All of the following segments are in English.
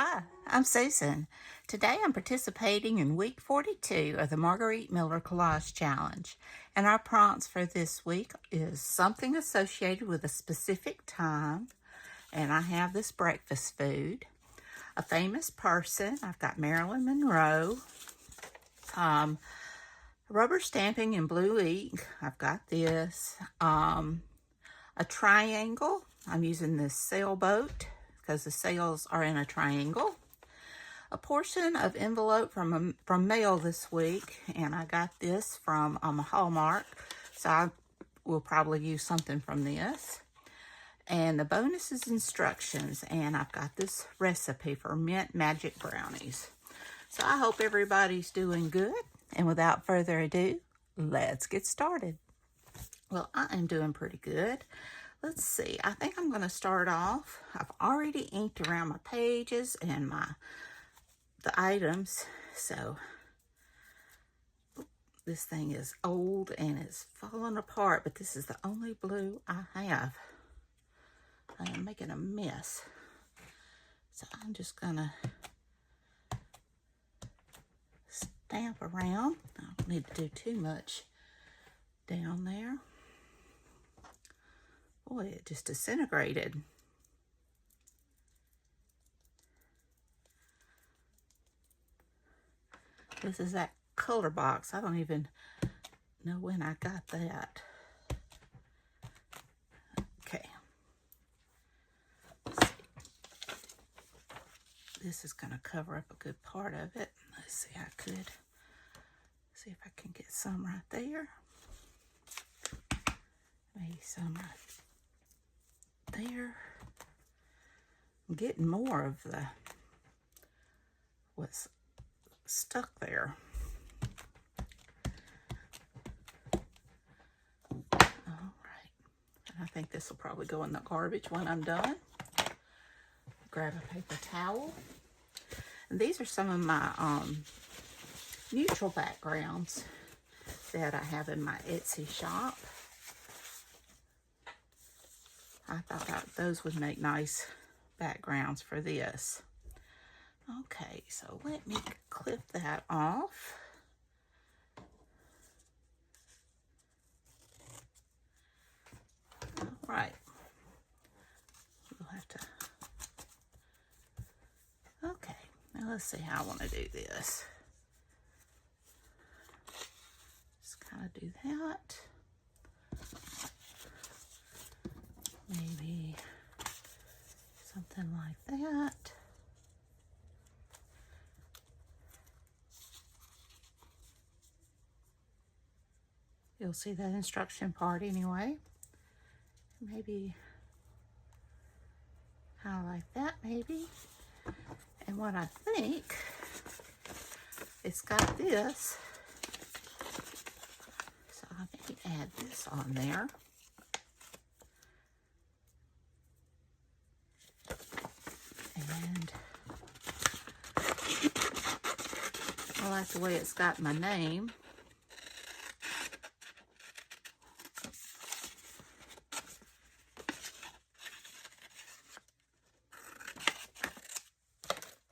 Hi, I'm Susan. Today I'm participating in week 42 of the Margarete Miller Collage Challenge, and our prompts for this week is something associated with a specific time, and I have this breakfast food, a famous person, I've got Marilyn Monroe, rubber stamping in blue ink, I've got this, a triangle, I'm using this sailboat because the sails are in a triangle. A portion of envelope from mail this week, and I got this from Hallmark, so I will probably use something from this. And the bonus is instructions, and I've got this recipe for mint magic brownies. So I hope everybody's doing good, and without further ado, let's get started. Well, I am doing pretty good. Let's see, I think I'm going to start off. I've already inked around my pages and the items, so this thing is old and it's falling apart, but this is the only blue I have. I am making a mess, so I'm just going to stamp around. I don't need to do too much down there. Boy, it just disintegrated. This is that color box. I don't even know when I got that. Okay. Let's see. This is going to cover up a good part of it. Let's see, I could see if I can get some right there. Maybe some right there. I'm getting more of what's stuck there. All right, and I think this will probably go in the garbage when I'm done. Grab a paper towel. And these are some of my neutral backgrounds that I have in my Etsy shop. I thought those would make nice backgrounds for this. Okay, so let me clip that off. All right. We'll have to... Okay, now let's see how I want to do this. Just kind of do that. Maybe something like that. You'll see that instruction part anyway. Maybe kind of like that, maybe. And what I think, it's got this. So I maybe add this on there. And I like the way it's got my name.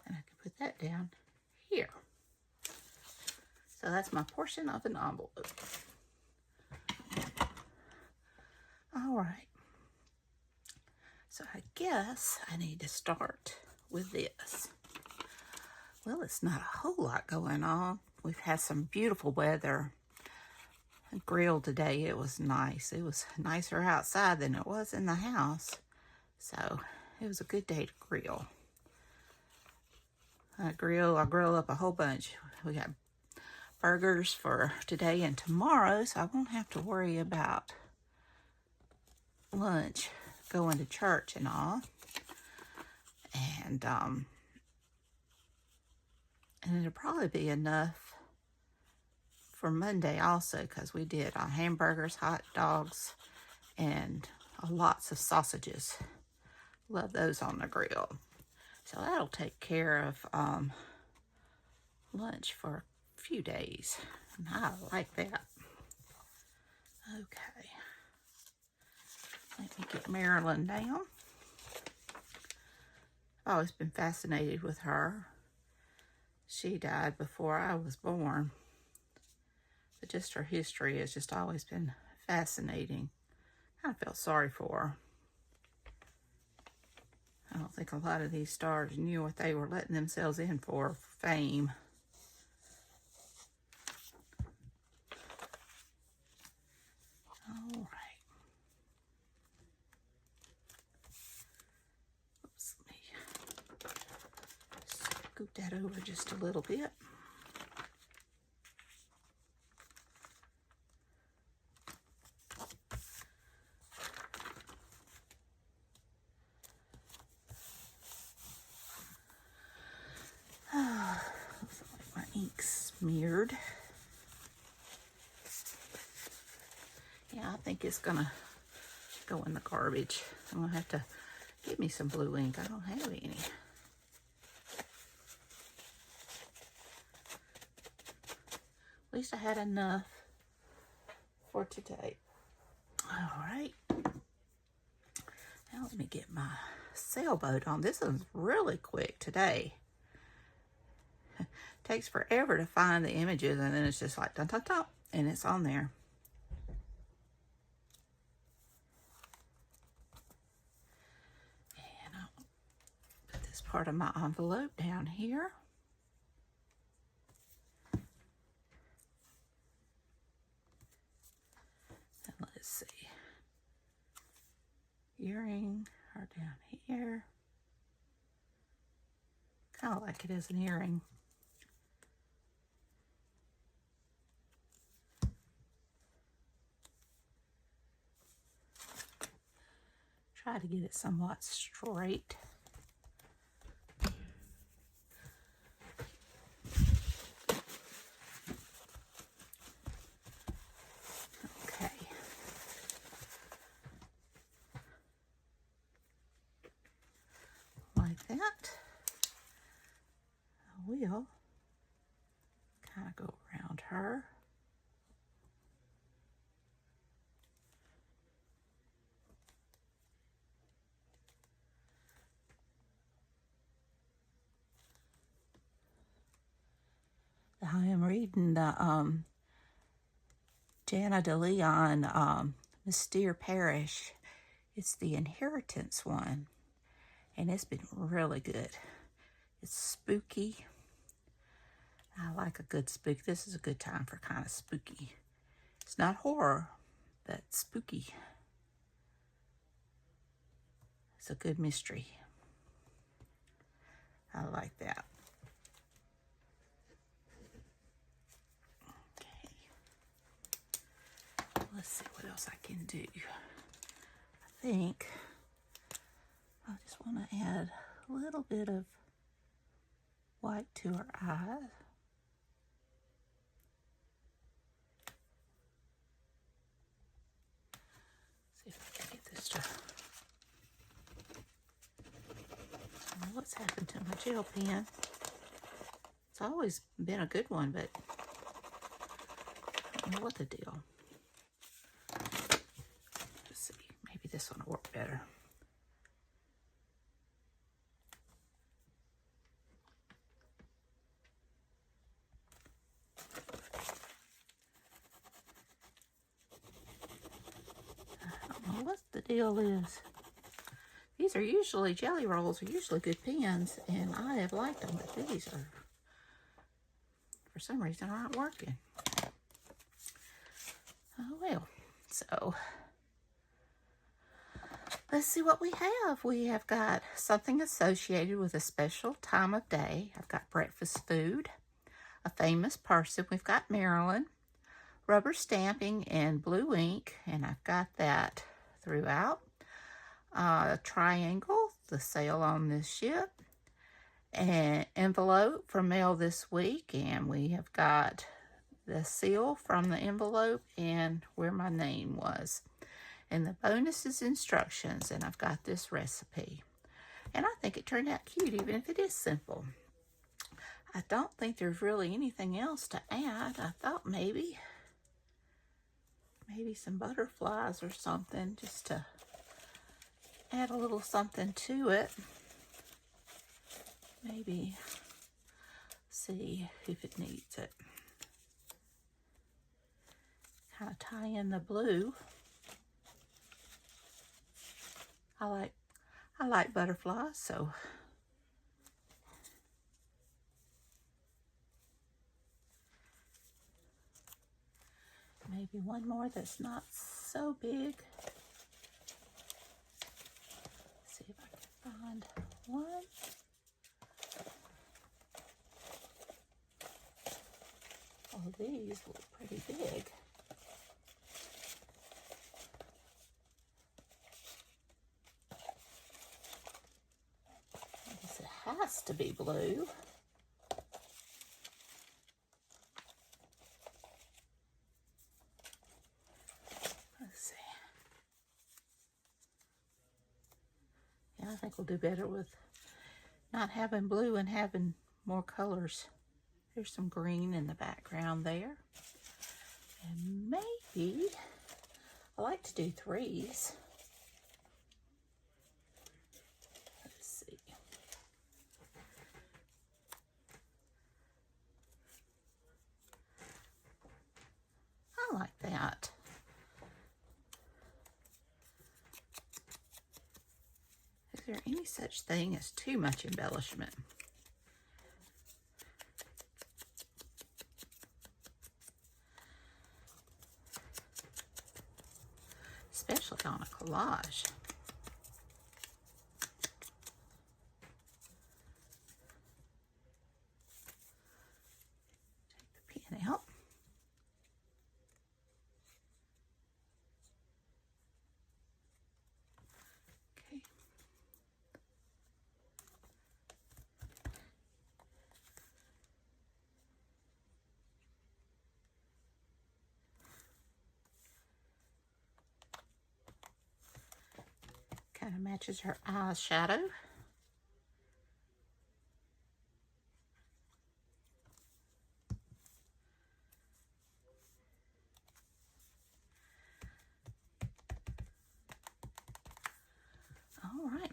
And I can put that down here. So that's my portion of an envelope. All right. So I guess I need to start with this. Well, it's not a whole lot going on. We've had some beautiful weather. I grilled today. It was nice. It was nicer outside than it was in the house. So it was a good day to grill. I grill up a whole bunch. We got burgers for today and tomorrow, so I won't have to worry about lunch, going to church and all. And it'll probably be enough for Monday also, because we did hamburgers, hot dogs, and lots of sausages. Love those on the grill. So that'll take care of lunch for a few days. And I like that. Okay. Let me get Marilyn down. I've always been fascinated with her. She died before I was born. But just her history has just always been fascinating. I felt sorry for her. I don't think a lot of these stars knew what they were letting themselves in for fame. All right. Oops, let me scoot that over just a little bit. Looks like my ink's smeared. Yeah, I think it's gonna go in the garbage. I'm gonna have to get me some blue ink. I don't have any. At least I had enough for today. All right. Now let me get my sailboat on. This one's really quick today. Takes forever to find the images, and then it's just like dun dun dun, and it's on there. And I'll put this part of my envelope down here. And let's see. Earring are down here. Kind of like it as an earring. Try to get it somewhat straight. Okay. Like that. I will kind of go around her. I am reading the Jana DeLeon Mystere Parish. It's the Inheritance one, and it's been really good. It's spooky. I like a good spook. This is a good time for kind of spooky. It's not horror, but spooky. It's a good mystery. I like that. Let's see what else I can do. I think I just want to add a little bit of white to her eyes. See if I can get this to... I don't know what's happened to my gel pen. It's always been a good one, but I don't know what the deal. Maybe this one will work better. I don't know what the deal is. These are usually, jelly rolls are usually good pens, and I have liked them, but these are, for some reason, aren't working. Oh well, so... let's see what we have. We have got something associated with a special time of day. I've got breakfast food, a famous person. We've got Marilyn, rubber stamping, and blue ink, and I've got that throughout. A triangle, the sail on this ship, an envelope for mail this week, and we have got the seal from the envelope and where my name was. And the bonus is instructions, and I've got this recipe. And I think it turned out cute, even if it is simple. I don't think there's really anything else to add. I thought maybe some butterflies or something, just to add a little something to it. maybe see if it needs it. Kind of tie in the blue. I like butterflies, so maybe one more that's not so big. See if I can find one. Oh, these look pretty big. I guess it has to be blue. Let's see. Yeah, I think we'll do better with not having blue and having more colors. There's some green in the background there. And maybe, I like to do threes. Let's see. I like that. Is there any such thing as too much embellishment? Especially on a collage. Take the pen out. Okay. Kind of matches her eyeshadow. All right.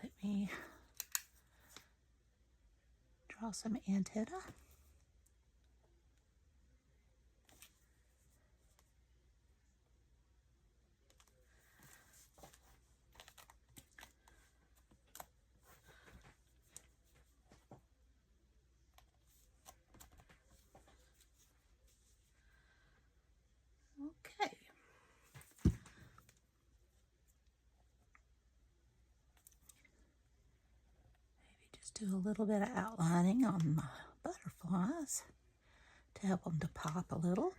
Let me draw some antenna. Okay. Maybe just do a little bit of outlining on my butterflies to help them to pop a little.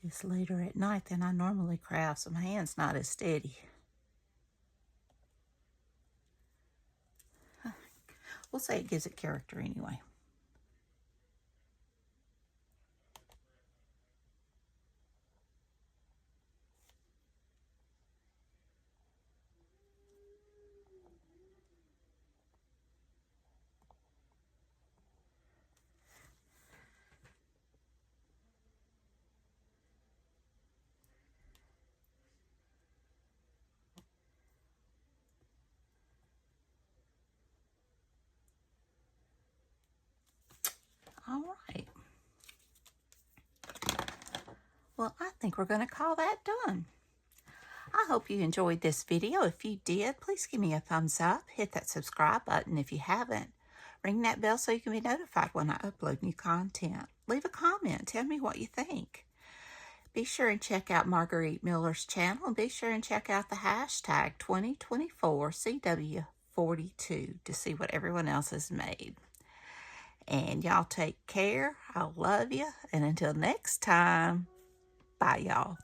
It's later at night than I normally craft, so my hand's not as steady. We'll say it gives it character anyway. All right. Well, I think we're going to call that done. I hope you enjoyed this video. If you did, please give me a thumbs up. Hit that subscribe button if you haven't. Ring that bell so you can be notified when I upload new content. Leave a comment. Tell me what you think. Be sure and check out Margarete Miller's channel. And be sure and check out the hashtag 2024CW42 to see what everyone else has made. And y'all take care. I love you. And until next time, bye, y'all.